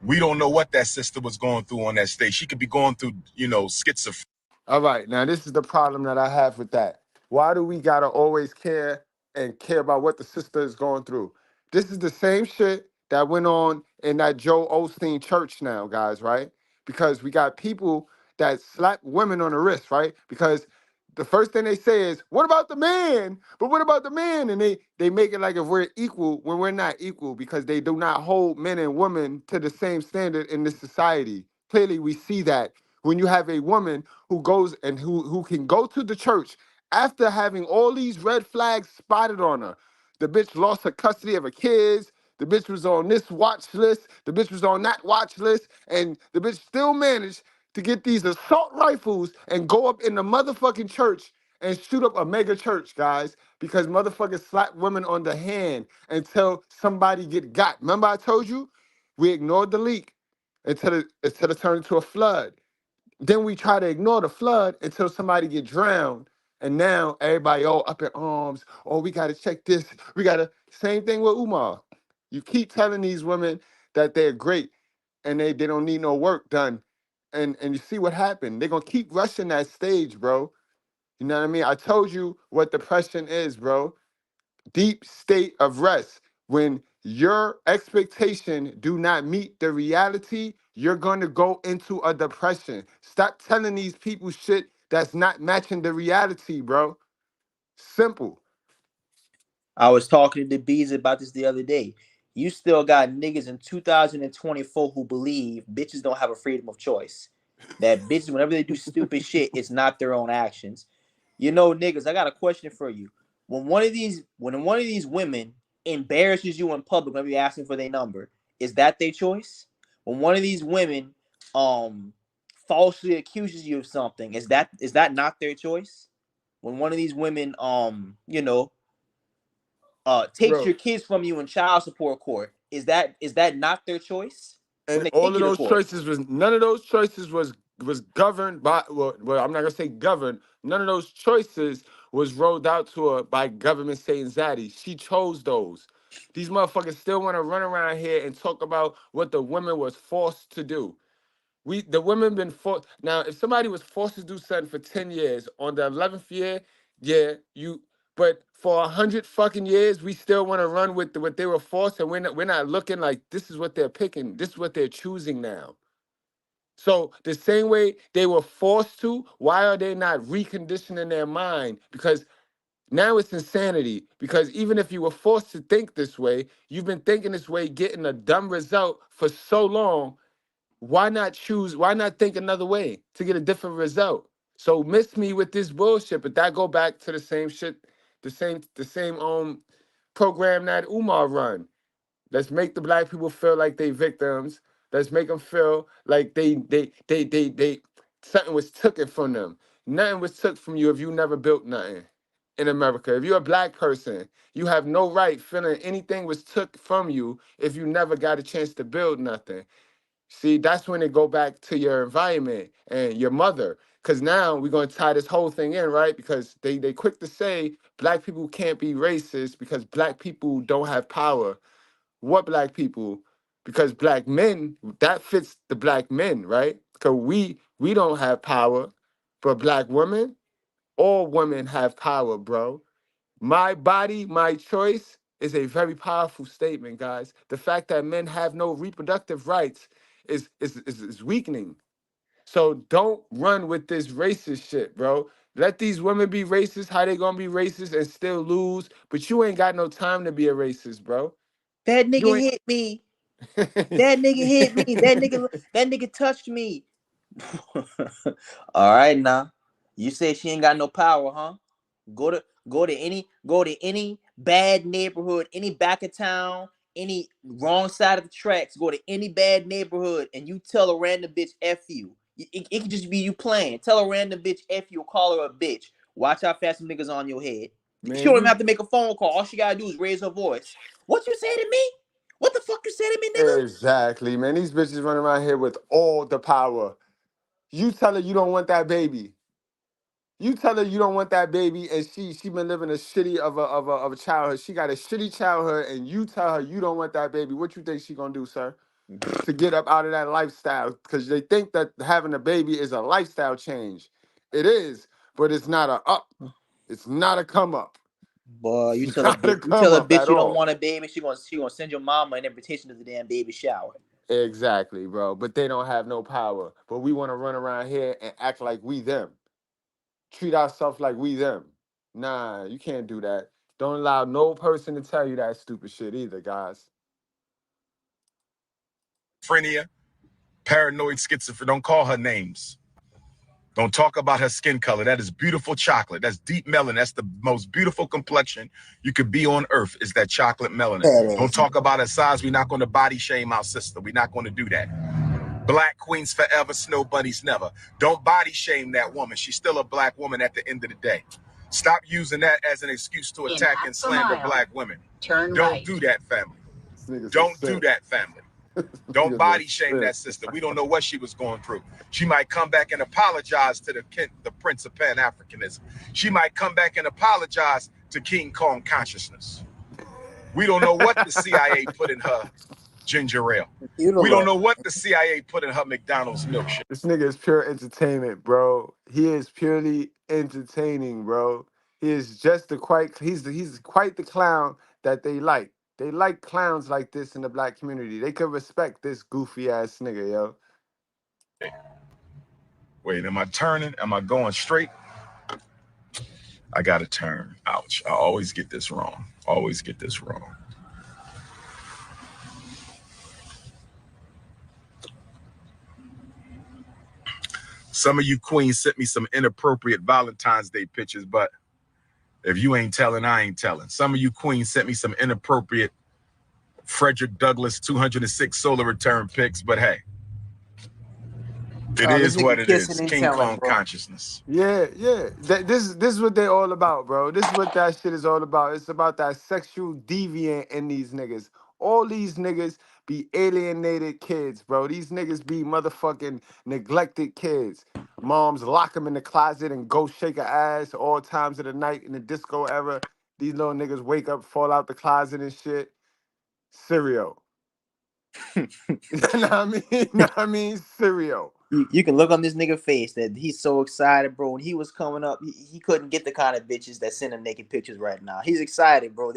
We don't know what that sister was going through on that stage. She could be going through, schizophrenia. All right, now this is the problem that I have with that. Why do we gotta always care and care about what the sister is going through? This is the same shit that went on in that Joe Osteen church now, guys, right? Because we got people that slap women on the wrist, right? Because the first thing they say is, "What about the man?" But what about the man? And they make it like if we're equal when we're not equal because they do not hold men and women to the same standard in this society. Clearly, we see that when you have a woman who goes and who can go to the church after having all these red flags spotted on her. The bitch lost her custody of her kids. The bitch was on this watch list. The bitch was on that watch list. And the bitch still managed to get these assault rifles and go up in the motherfucking church and shoot up a mega church, guys, because motherfuckers slap women on the hand until somebody get got. Remember I told you? We ignored the leak until it turned into a flood. Then we try to ignore the flood until somebody get drowned. And now everybody all up in arms. Oh, we got to check this. We got to, same thing with Umar. You keep telling these women that they're great and they don't need no work done. And you see what happened. They're going to keep rushing that stage, bro. You know what I mean? I told you what depression is, bro. Deep state of rest. When your expectation do not meet the reality, you're going to go into a depression. Stop telling these people shit that's not matching the reality, bro. Simple. I was talking to Bees about this the other day. You still got niggas in 2024 who believe bitches don't have a freedom of choice. That bitches, whenever they do stupid shit, it's not their own actions. You know, niggas, I got a question for you. When one of these women embarrasses you in public whenever you're asking for their number, is that their choice? When one of these women falsely accuses you of something, is that not their choice? When one of these women takes Bro. your kids from you in child support court, is that not their choice? When And they all take of you to those court. choices none of those choices was was governed by, well, I'm not gonna say governed. None of those choices was rolled out to her by government saying Zaddy. She chose those. These motherfuckers still want to run around here and talk about what the women was forced to do. The women been forced. Now, if somebody was forced to do something for 10 years, on the 11th year, yeah, but for 100 fucking years, we still want to run with what they were forced, and we're not looking like this is what they're picking, this is what they're choosing now. So the same way they were forced to, why are they not reconditioning their mind? Because now it's insanity. Because even if you were forced to think this way, you've been thinking this way, getting a dumb result for so long. Why not choose? Why not think another way to get a different result? So miss me with this bullshit, but that go back to the same shit, the same program that Umar run. Let's make the black people feel like they victims. Let's make them feel like they something was taken from them. Nothing was took from you if you never built nothing in America. If you're a black person, you have no right feeling anything was took from you if you never got a chance to build nothing. See, that's when it go back to your environment and your mother. Because now we're going to tie this whole thing in, right? Because they quick to say black people can't be racist because black people don't have power. What black people? Because black men, that fits the black men, right? Because we don't have power, but black women, all women have power, bro. My body, my choice is a very powerful statement, guys. The fact that men have no reproductive rights is weakening. So don't run with this racist shit, bro. Let these women be racist. How they gonna be racist and still lose? But you ain't got no time to be a racist, bro. That You nigga ain't. hit me. That nigga hit me. That nigga touched me. All right, now. You say she ain't got no power, huh? Go to any bad neighborhood, any back of town, any wrong side of the tracks. Go to any bad neighborhood and you tell a random bitch F you. It could just be you playing. Tell a random bitch F you or call her a bitch. Watch how fast some niggas on your head. She Man, don't even you have to make a phone call. All she gotta do is raise her voice. What you say to me? What the fuck you say to me, nigga? exactly, man. These bitches running around here with all the power. You tell her you don't want that baby. You tell her you don't want that baby, and she been living a shitty of a childhood. She got a shitty childhood, and you tell her you don't want that baby. What you think she gonna do, sir? To get up out of that lifestyle, because they think that having a baby is a lifestyle change. It is, but it's not a up. It's not a come up. Boy, you It's tell a not a bitch, you come tell a up bitch at you don't all. want a baby, she gonna send your mama an invitation to the damn baby shower. Exactly, bro. But they don't have no power. But we want to run around here and act like we them. Treat ourselves like we them. Nah, you can't do that. Don't allow no person to tell you that stupid shit either, guys. Schizophrenia, paranoid schizophrenia. Don't call her names. Don't talk about her skin color. That is beautiful chocolate. That's deep melanin. That's the most beautiful complexion you could be on earth, is that chocolate melanin. Don't Badass. talk about her size. We're not going to body shame our sister. We're not going to do that. Black queens forever, snow bunnies never. Don't body shame that woman. She's still a black woman at the end of the day. Stop using that as an excuse to attack and slander black women. Don't do that, family. This nigga's a Don't do simp. that, family. Don't Nigga's a body shame simp. that sister. We don't know what she was going through. She might come back and apologize to the Prince of Pan-Africanism. She might come back and apologize to King Kong consciousness. We don't know what the CIA put in her ginger ale. We don't know what the CIA put in her McDonald's milkshake. This nigga is pure entertainment, bro. He is purely entertaining, bro. He is just he's quite the clown that they like. They like clowns like this in the black community. They could respect this goofy ass nigga, yo. Wait, am I turning? Am I going straight? I gotta turn. Ouch. I always get this wrong. Always get this wrong. Some of you queens sent me some inappropriate Valentine's Day pictures, but if you ain't telling, I ain't telling. Some of you queens sent me some inappropriate Frederick Douglass 206 solar return pics, but hey, it This is what nigga it kissing is. and King telling, Kong bro. consciousness. Yeah, yeah. This is what they all about, bro. This is what that shit is all about. It's about that sexual deviant in these niggas. All these niggas be alienated kids, bro. These niggas be motherfucking neglected kids. Moms lock them in the closet and go shake a ass all times of the night in the disco era. These little niggas wake up, fall out the closet and shit. Cereal. Know what I mean? Know what I mean? Cereal. You can look on this nigga face that he's so excited, bro. When he was coming up, he couldn't get the kind of bitches that send him naked pictures right now. He's excited, bro.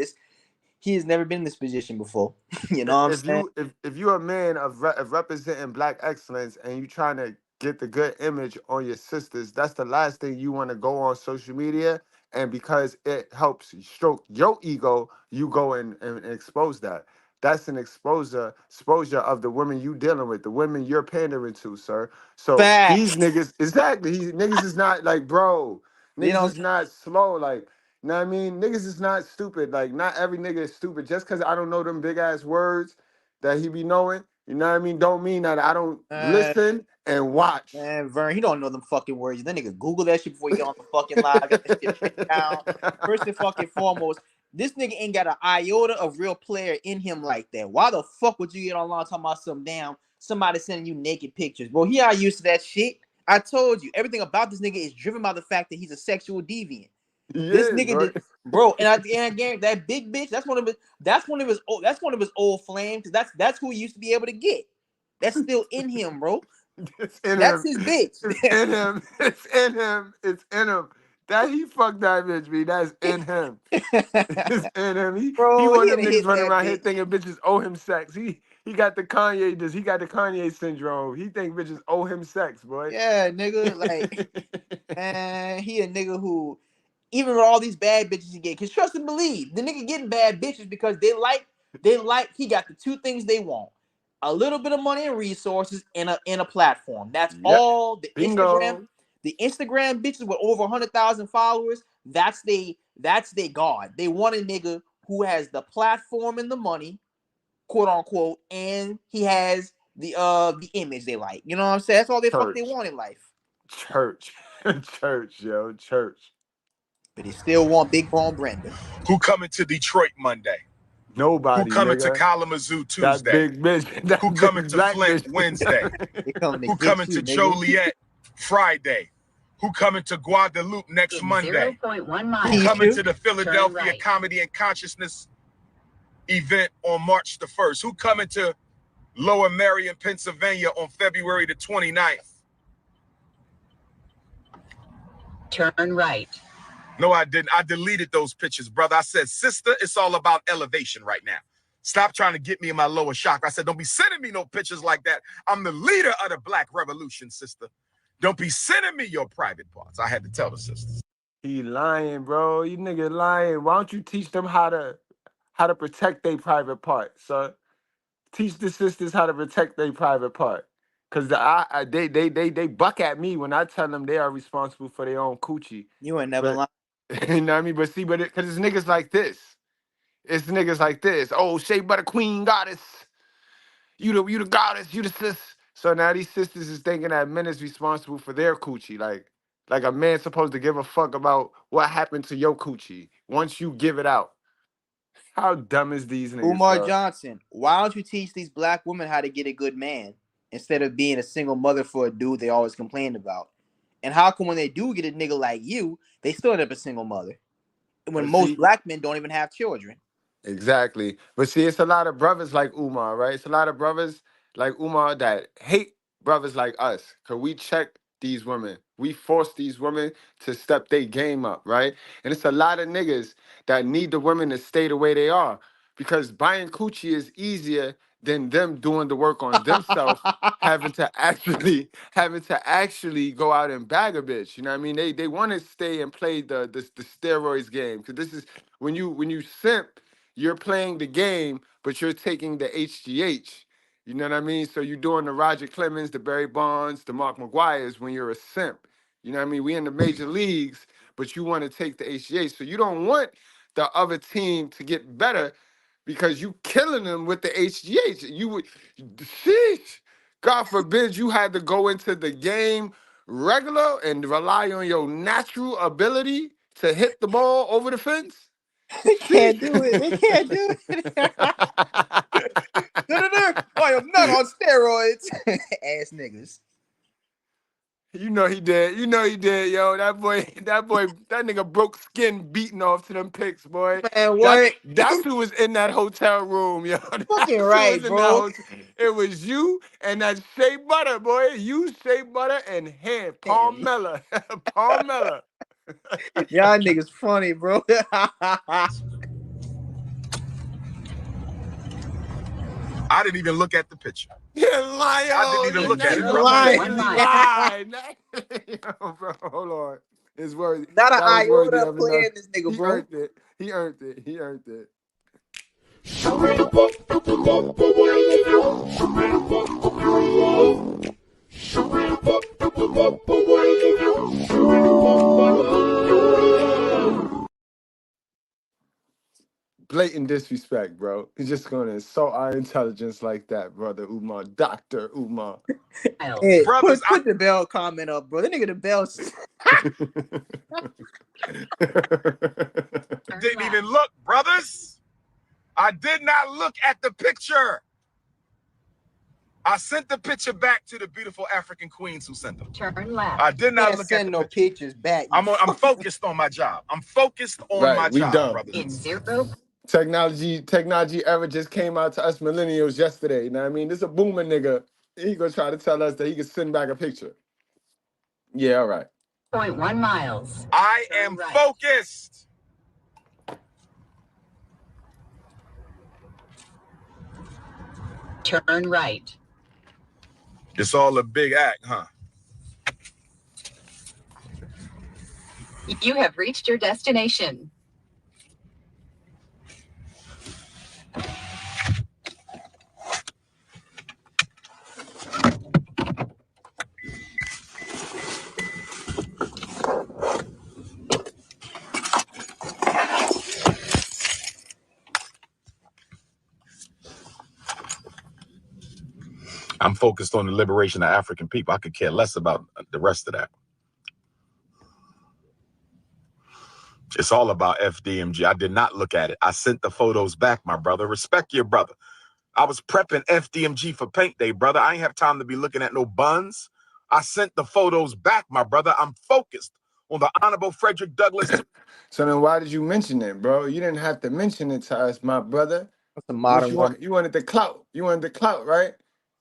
He has never been in this position before. You know what I'm saying? If you're a man of representing black excellence and you trying to get the good image on your sisters, that's the last thing you want to go on social media. And because it helps stroke your ego, you go and expose that. That's an exposure of the women you dealing with, the women you're pandering to, sir. So these Facts. niggas, exactly. Niggas is not like, bro. You Niggas know, is not slow. Like, you know what I mean? Niggas is not stupid. Like, not every nigga is stupid. Just because I don't know them big ass words that he be knowing, you know what I mean? Don't mean that I don't listen and watch. Man, Vern, he don't know them fucking words. That nigga Google that shit before you get on the fucking live. Got that shit written down. First and fucking foremost, this nigga ain't got an iota of real player in him like that. Why the fuck would you get online talking about somebody sending you naked pictures? Bro, he not used to that shit. I told you, everything about this nigga is driven by the fact that he's a sexual deviant. This nigga did, bro, and I guarantee that big bitch, that's one of his old flames. That's who he used to be able to get. That's still in him, bro. That's his bitch. It's in him. It's in him. It's in him. That he fucked that bitch, me. That's in him. It's in him. He one of them niggas running around here thinking bitches owe him sex. He got the Kanye syndrome. He think bitches owe him sex, boy. Yeah, nigga. Like, man, he a nigga who, even with all these bad bitches he get, cause trust and believe, the nigga getting bad bitches because he got the two things they want. A little bit of money and resources and a platform. That's all. The Bingo. Instagram bitches with over 100,000 followers, that's they god. They want a nigga who has the platform and the money, quote unquote, and he has the image they like. You know what I'm saying? That's all they want in life. Church, yo, church. But he still want Big Bone Brenda. Who coming to Detroit Monday? Nobody. Who coming nigga. to Kalamazoo Tuesday? That big bitch. Who coming to Flint bitch. Wednesday? Who coming to Joliet Friday? Who coming to Guadalupe next Monday? 0.1 miles. Who coming to the Philadelphia Comedy and Consciousness event on March the 1st? Who coming to Lower Merion, Pennsylvania on February the 29th? Turn right. No, I didn't. I deleted those pictures, brother. I said, sister, it's all about elevation right now. Stop trying to get me in my lower chakra. I said, don't be sending me no pictures like that. I'm the leader of the Black Revolution, sister. Don't be sending me your private parts. I had to tell the sisters. He lying, bro. You nigga lying. Why don't you teach them how to protect their private part, son? Teach the sisters how to protect their private part. Cause they buck at me when I tell them they are responsible for their own coochie. You ain't never lying. You know what I mean? But see, cause it's niggas like this. It's niggas like this. Oh, Shea Butter Queen goddess. You the goddess, you the sis. So now these sisters is thinking that men is responsible for their coochie. Like a man's supposed to give a fuck about what happened to your coochie once you give it out. How dumb is these niggas? Umar Johnson, why don't you teach these black women how to get a good man instead of being a single mother for a dude they always complain about? And how come when they do get a nigga like you, they still end up a single mother? When most black men don't even have children. Exactly. But see, it's a lot of brothers like Umar, right? It's a lot of brothers like Umar that hate brothers like us. Because we check these women. We force these women to step their game up, right? And it's a lot of niggas that need the women to stay the way they are. Because buying coochie is easier than them doing the work on themselves, having to actually go out and bag a bitch. You know what I mean? They want to stay and play the steroids game. Because this is when you simp, you're playing the game, but you're taking the HGH. You know what I mean? So you're doing the Roger Clemens, the Barry Bonds, the Mark McGuires when you're a simp. You know what I mean? We in the major leagues, but you want to take the HGH. So you don't want the other team to get better because you killing them with the HGH. You would, sheesh, God forbid you had to go into the game regular and rely on your natural ability to hit the ball over the fence. They can't do it. They can't do it. I am not on steroids. Ass niggas. You know he did. Yo. That nigga broke skin beating off to them pics, boy. Man, what? That's who was in that hotel room, yo. Fucking right, bro. It was you and that shea butter, boy. You, shea butter, and hand. Palmella. Palmella. Y'all niggas funny, bro. I didn't even look at the picture. You're lying. I didn't even look at it, bro. Lying. Yo, bro, hold on. It's worthy. Not an That was worthy iota of playing enough. this nigga, He bro. earned it. He earned it. Blatant disrespect, bro. He's just gonna insult our intelligence like that, brother Umar. Dr. Umar. Hey, Brothers, put the bell comment up, bro. That nigga the bell. Didn't even look, brothers. I did not look at the picture. I sent the picture back to the beautiful African queens who sent them. Turn left. I did not Can't look at send the no picture. pictures back. I'm focused on my job. I'm focused on Right, my we job, done. brothers. In 0. Technology era just came out to us millennials yesterday. You know what I mean? This a boomer nigga. He gonna try to tell us that he can send back a picture. Yeah, all right. 0.1 miles. I am focused. Turn right. It's all a big act, huh? You have reached your destination. I'm focused on the liberation of African people. I could care less about the rest of that. It's all about FDMG. I did not look at it. I sent the photos back, my brother. Respect your brother. I was prepping FDMG for paint day, brother. I ain't have time to be looking at no buns. I sent the photos back, my brother. I'm focused on the Honorable Frederick Douglass. So then why did you mention it, bro? You didn't have to mention it to us, my brother. That's a modern woman. You wanted the clout. You wanted the clout, right?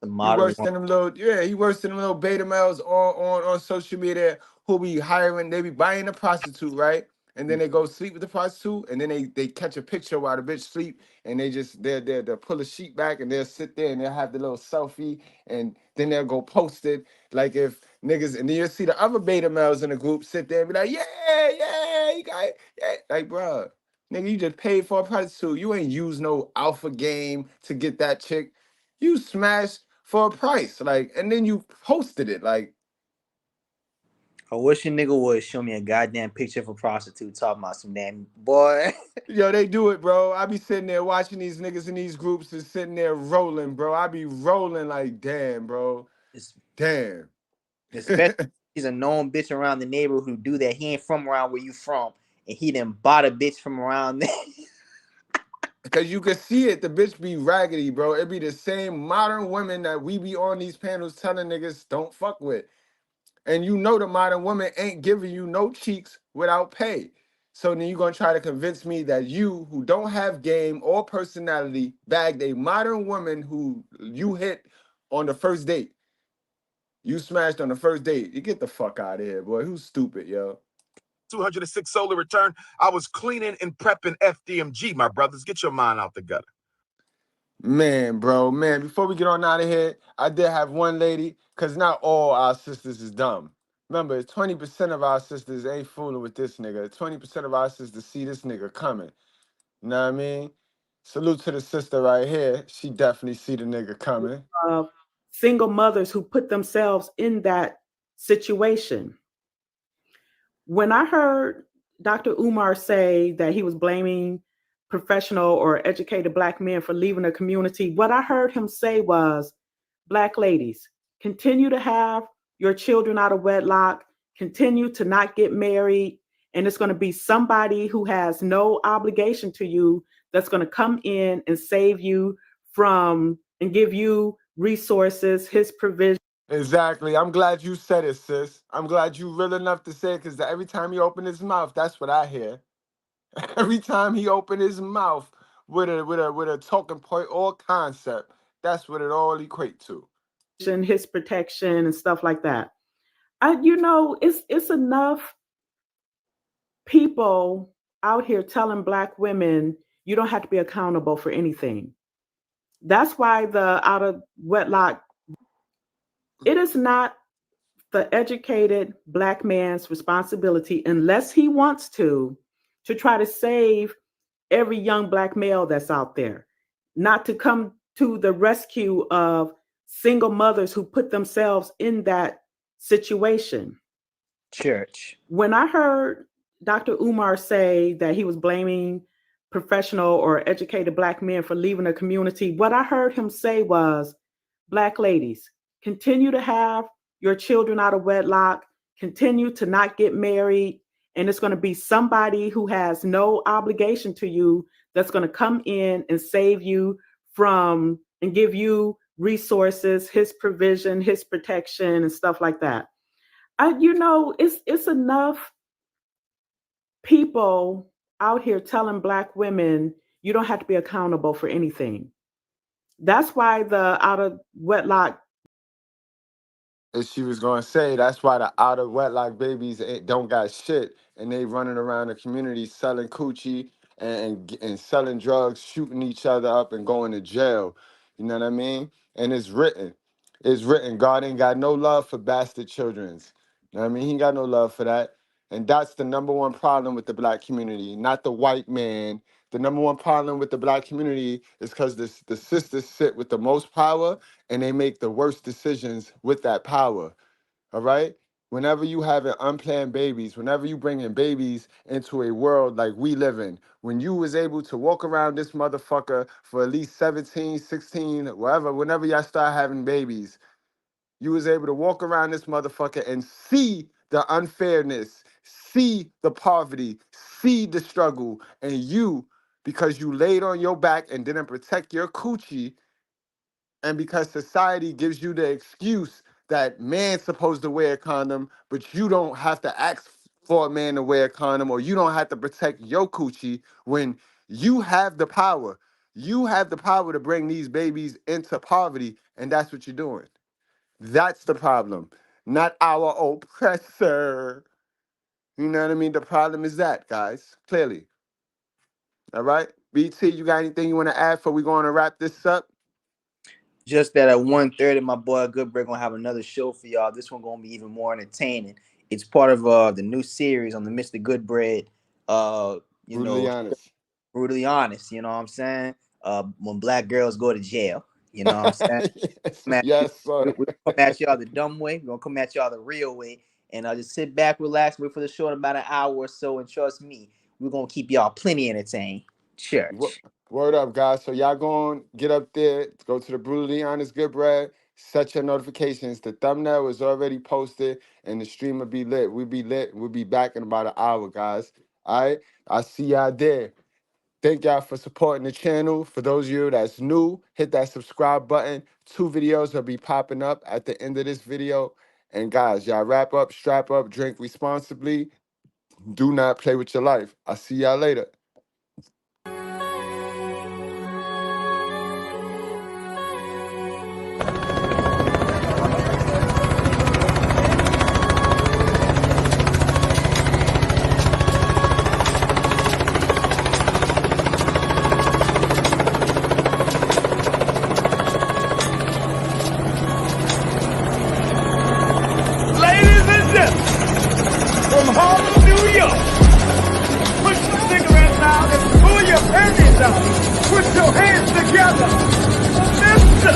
The He modern works in them little, he works in them little beta males on social media who be hiring, they be buying a prostitute, right? And then they go sleep with the prostitute, and then they catch a picture while the bitch sleep, and they'll pull a sheet back and they'll sit there and they'll have the little selfie, and then they'll go post it. Like if niggas, and then you'll see the other beta males in the group sit there and be like, yeah, you got it. Yeah. Like, bro, nigga, you just paid for a prostitute. You ain't use no alpha game to get that chick. You smashed for a price, like, and then you posted it, like. I wish a nigga would show me a goddamn picture of a prostitute talking about some damn boy. Yo, they do it, bro. I be sitting there watching these niggas in these groups and sitting there rolling, bro. I be rolling like, damn, bro. Damn. Especially he's a known bitch around the neighborhood who do that. He ain't from around where you from, and he done bought a bitch from around there. Because you can see it, the bitch be raggedy, bro. It be the same modern women that we be on these panels telling niggas don't fuck with. And you know the modern woman ain't giving you no cheeks without pay. So then you're going to try to convince me that you, who don't have game or personality, bagged a modern woman who you hit on the first date. You smashed on the first date. You get the fuck out of here, boy. Who's stupid, yo? 206 solar return. I was cleaning and prepping FDMG, my brothers. Get your mind out the gutter. Man, bro, man, before we get on out of here, I did have one lady, because not all our sisters is dumb. Remember, 20% of our sisters ain't fooling with this nigga. 20% of our sisters see this nigga coming. You know what I mean? Salute to the sister right here. She definitely see the nigga coming. Single mothers who put themselves in that situation. When I heard Dr. Umar say that he was blaming professional or educated Black men for leaving the community, what I heard him say was, Black ladies, continue to have your children out of wedlock, continue to not get married, and it's going to be somebody who has no obligation to you that's going to come in and save you from and give you resources, his provision. Exactly. I'm glad you said it, sis. I'm glad you real enough to say it, because every time he open his mouth, that's what I hear. Every time he open his mouth with a talking point or concept, that's what it all equate to. His protection and stuff like that. It's enough people out here telling Black women you don't have to be accountable for anything. That's why the out of wedlock, it is not the educated Black man's responsibility, unless he wants to try to save every young Black male that's out there, not to come to the rescue of single mothers who put themselves in that situation. Church. When I heard Dr. Umar say that he was blaming professional or educated Black men for leaving the community, what I heard him say was, Black ladies, continue to have your children out of wedlock, continue to not get married, and it's going to be somebody who has no obligation to you that's going to come in and save you from and give you resources, his provision, his protection, and stuff like that. It's enough people out here telling Black women you don't have to be accountable for anything. That's why the out of wedlock. As she was gonna say, that's why the out of wedlock babies don't got shit, and they running around the community selling coochie and selling drugs, shooting each other up, and going to jail. You know what I mean? And it's written. It's written. God ain't got no love for bastard childrens. You know what I mean? He ain't got no love for that. And that's the number one problem with the Black community, not the white man. The number one problem with the Black community is because the sisters sit with the most power, and they make the worst decisions with that power. All right? Whenever you having unplanned babies, whenever you bringing babies into a world like we live in, when you was able to walk around this motherfucker for at least 17, 16, whatever, whenever y'all start having babies, you was able to walk around this motherfucker and see the unfairness, see the poverty, see the struggle, and you, because you laid on your back and didn't protect your coochie, and because society gives you the excuse that man's supposed to wear a condom, but you don't have to ask for a man to wear a condom, or you don't have to protect your coochie, when you have the power. You have the power to bring these babies into poverty, and that's what you're doing. That's the problem, not our oppressor. You know what I mean? The problem is that, guys, clearly. All right? BT, you got anything you want to add before we going to wrap this up? Just that at 1:30, my boy Goodbread gonna have another show for y'all. This one gonna be even more entertaining. It's part of the new series on the Mr.Goodbread. Brutally honest. Brutally honest. You know what I'm saying? When Black girls go to jail. You know what I'm saying? Yes, sir. We're gonna come at y'all the dumb way. We're gonna come at y'all the real way. And just sit back, relax, wait for the show in about an hour or so. And trust me, we're gonna keep y'all plenty entertained. Church. Word up, guys. So y'all going to get up there, go to the Brutally Honest Goodbread, set your notifications. The thumbnail is already posted, and the stream will be lit. We'll be lit. We'll be back in about an hour, guys. All right? I'll see y'all there. Thank y'all for supporting the channel. For those of you that's new, hit that subscribe button. 2 videos will be popping up at the end of this video. And guys, y'all wrap up, strap up, drink responsibly. Do not play with your life. I'll see y'all later. From Harlem, New York. Put your cigarettes out and pull your panties out. Put your hands together. Mister